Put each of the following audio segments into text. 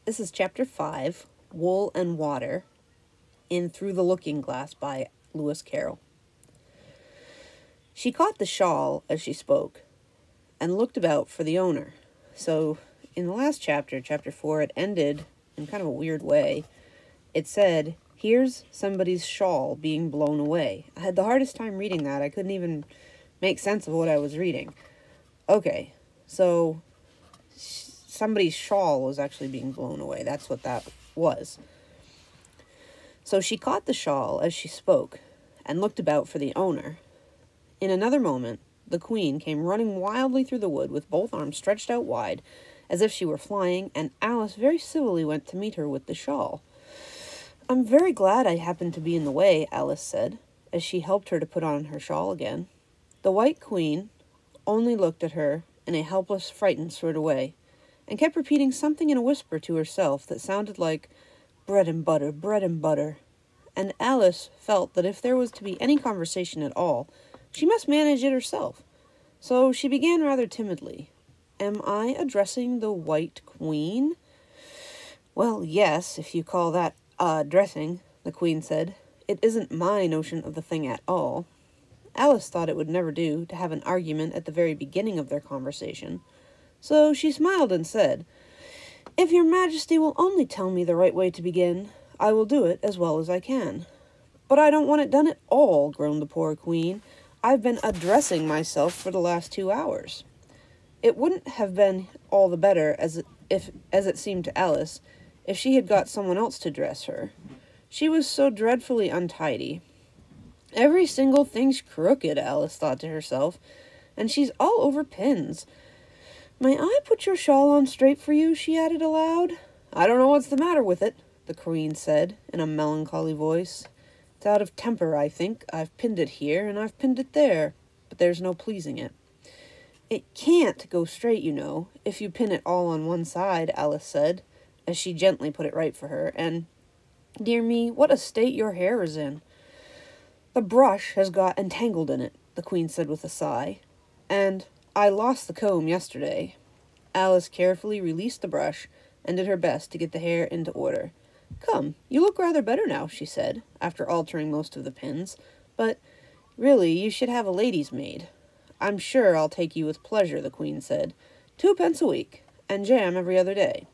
This is Chapter 5, Wool and Water, in Through the Looking Glass by Lewis Carroll. She caught the shawl as she spoke, and looked about for the owner. So, in the last chapter, Chapter 4, it ended in kind of a weird way. It said, "Here's somebody's shawl being blown away." I had the hardest time reading that. I couldn't even make sense of what I was reading. Okay, so somebody's shawl was actually being blown away. That's what that was. So she caught the shawl as she spoke, and looked about for the owner. In another moment, the queen came running wildly through the wood with both arms stretched out wide, as if she were flying, and Alice very civilly went to meet her with the shawl. "I'm very glad I happened to be in the way," Alice said, as she helped her to put on her shawl again. The White Queen only looked at her in a helpless, frightened sort of way, and kept repeating something in a whisper to herself that sounded like bread and butter, bread and butter. And Alice felt that if there was to be any conversation at all, she must manage it herself. So she began rather timidly. "Am I addressing the White Queen?" "Well, yes, if you call that addressing," the Queen said. "It isn't my notion of the thing at all." Alice thought it would never do to have an argument at the very beginning of their conversation. So she smiled and said, "If your Majesty will only tell me the right way to begin, I will do it as well as I can." "But I don't want it done at all," groaned the poor Queen. "I've been addressing myself for the last 2 hours." It wouldn't have been all the better, as it seemed to Alice, if she had got someone else to dress her. She was so dreadfully untidy. "Every single thing's crooked," Alice thought to herself, "and she's all over pins. May I put your shawl on straight for you?" she added aloud. "I don't know what's the matter with it," the Queen said, in a melancholy voice. "It's out of temper, I think. I've pinned it here, and I've pinned it there, but there's no pleasing it." "It can't go straight, you know, if you pin it all on one side," Alice said, as she gently put it right for her, "and, dear me, what a state your hair is in." "The brush has got entangled in it," the Queen said with a sigh, "and I lost the comb yesterday." Alice carefully released the brush and did her best to get the hair into order. "Come, you look rather better now," she said, after altering most of the pins. "But, really, you should have a lady's maid." "I'm sure I'll take you with pleasure," the Queen said. "2 pence a week, and jam every other day."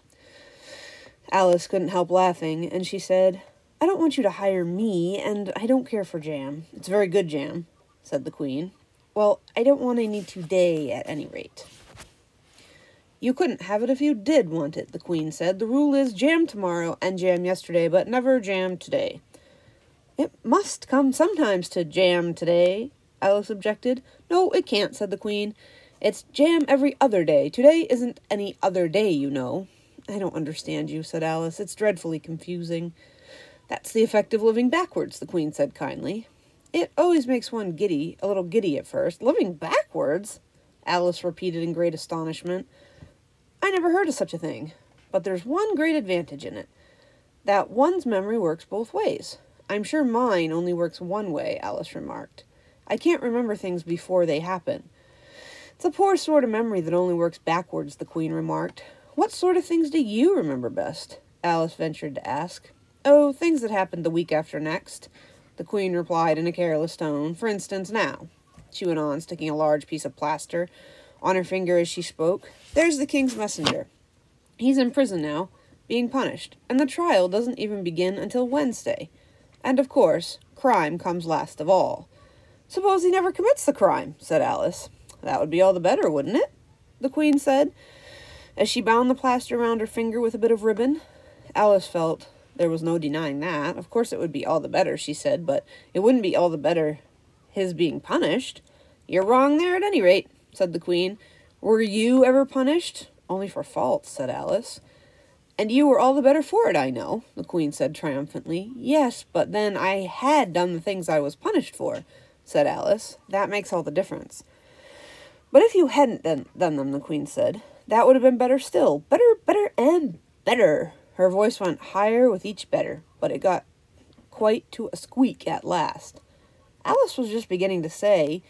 Alice couldn't help laughing, and she said, "I don't want you to hire me, and I don't care for jam." "It's very good jam," said the Queen. "Well, I don't want any today, at any rate." "You couldn't have it if you did want it," the Queen said. "The rule is jam tomorrow and jam yesterday, but never jam today." "It must come sometimes to jam today," Alice objected. "No, it can't," said the Queen. "It's jam every other day. Today isn't any other day, you know." "I don't understand you," said Alice. "It's dreadfully confusing." "That's the effect of living backwards," the Queen said kindly. "It always makes one giddy, a little giddy at first." "Living backwards?" Alice repeated in great astonishment. "I never heard of such a thing. But there's one great advantage in it, that one's memory works both ways." "I'm sure mine only works one way," Alice remarked. "I can't remember things before they happen." "It's a poor sort of memory that only works backwards," the Queen remarked. "What sort of things do you remember best?" Alice ventured to ask. "Oh, things that happened the week after next," the Queen replied in a careless tone. "For instance, now," she went on, sticking a large piece of plaster on her finger as she spoke, "there's the King's messenger. He's in prison now, being punished, and the trial doesn't even begin until Wednesday. And, of course, crime comes last of all." "Suppose he never commits the crime," said Alice. "That would be all the better, wouldn't it?" the Queen said, as she bound the plaster around her finger with a bit of ribbon. Alice felt there was no denying that. Of course it would be all the better, she said, but it wouldn't be all the better his being punished. "You're wrong there at any rate," said the Queen. "Were you ever punished?" "Only for faults," said Alice. "And you were all the better for it, I know," the Queen said triumphantly. "Yes, but then I had done the things I was punished for," said Alice. "That makes all the difference." "But if you hadn't done them," the Queen said, "that would have been better still. Better, better, and better." Her voice went higher with each better, but it got quite to a squeak at last. Alice was just beginning to say,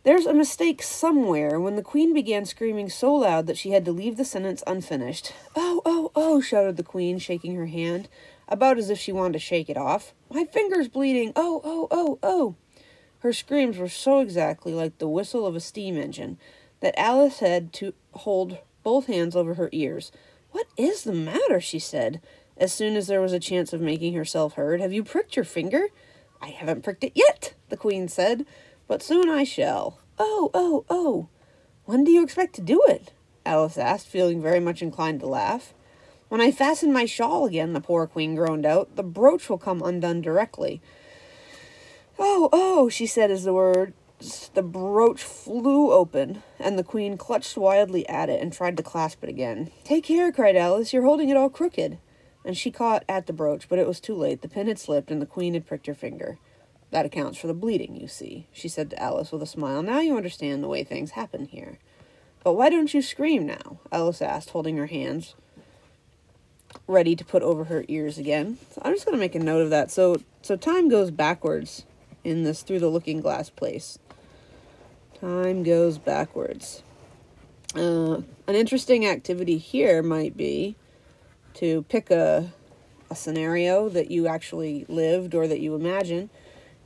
There's a mistake somewhere when the queen began screaming so loud that she had to leave the sentence unfinished. Oh, oh, oh, shouted the queen, shaking her hand, about as if she wanted to shake it off. My finger's bleeding. Oh, oh, oh, oh. Her screams were so exactly like the whistle of a steam engine that Alice had to hold both hands over her ears. What is the matter? She said, as soon as there was a chance of making herself heard. Have you pricked your finger? I haven't pricked it yet, the queen said, but soon I shall. Oh, oh, oh. When do you expect to do it? Alice asked, feeling very much inclined to laugh. When I fasten my shawl again, the poor queen groaned out. The brooch will come undone directly. Oh, oh, she said as the brooch flew open, and the queen clutched wildly at it and tried to clasp it again. Take care, cried Alice, you're holding it all crooked. And she caught at the brooch, but it was too late. The pin had slipped, and the queen had pricked her finger. That accounts for the bleeding, you see, she said to Alice with a smile. Now you understand the way things happen here. But why don't you scream now? Alice asked, holding her hands ready to put over her ears again. So I'm just going to make a note of that. So time goes backwards in this through the looking glass place. Time goes backwards. An interesting activity here might be to pick a scenario that you actually lived or that you imagine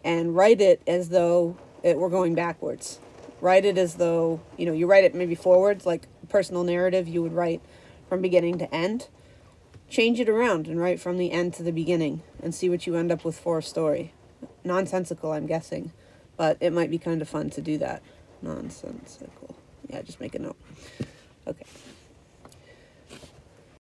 and write it as though it were going backwards. Write it as though, you write it maybe forwards, like a personal narrative you would write from beginning to end. Change it around and write from the end to the beginning and see what you end up with for a story. Nonsensical, I'm guessing, but it might be kind of fun to do that. Nonsensical. Yeah, just make a note. Okay.